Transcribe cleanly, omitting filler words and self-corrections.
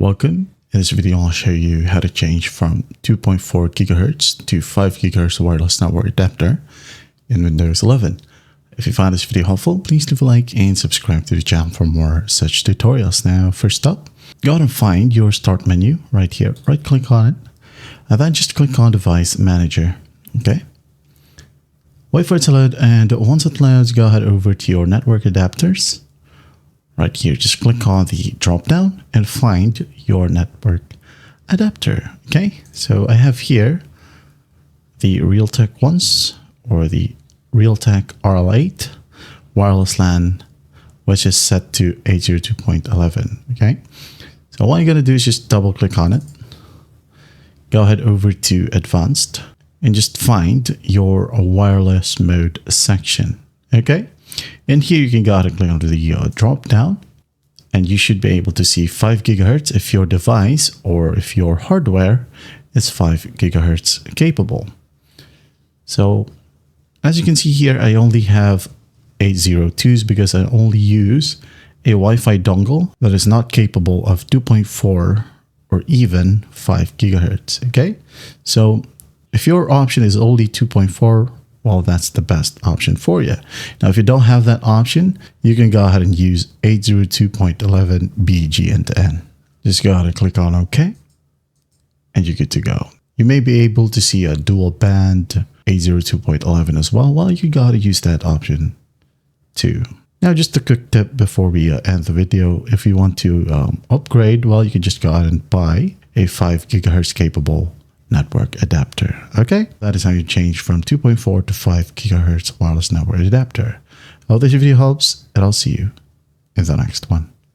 Welcome. In this video, I'll show you how to change from 2.4 GHz to 5 GHz wireless network adapter in Windows 11. If you find this video helpful, please leave a like and subscribe to the channel for more such tutorials. Now, first up, go ahead and find your start menu right here. Right click on it, and then just click on Device Manager. Okay. Wait for it to load, and once it loads, go ahead over to your network adapters. Right here, just click on the drop down and find your network adapter. Okay, so I have here the Realtek ones, or the Realtek RL8 wireless LAN, which is set to 802.11. Okay, so what you're going to do is just double click on it. Go ahead over to advanced and just find your wireless mode section. Okay. And here you can go ahead and click onto the drop down, and you should be able to see 5 GHz if your device or if your hardware is 5 GHz capable. So as you can see here, I only have 802s because I only use a Wi-Fi dongle that is not capable of 2.4 or even 5 GHz. Okay, so if your option is only 2.4, well, that's the best option for you. Now, if you don't have that option, you can go ahead and use 802.11 BG end-to-end. Just go ahead and click on OK, and you're good to go. You may be able to see a dual band 802.11 as well. Well, you got to use that option too. Now, just a quick tip before we end the video. If you want to upgrade, well, you can just go ahead and buy a 5 GHz capable network adapter. Okay, that is how you change from 2.4 to 5 GHz wireless network adapter. I hope this video helps, and I'll see you in the next one.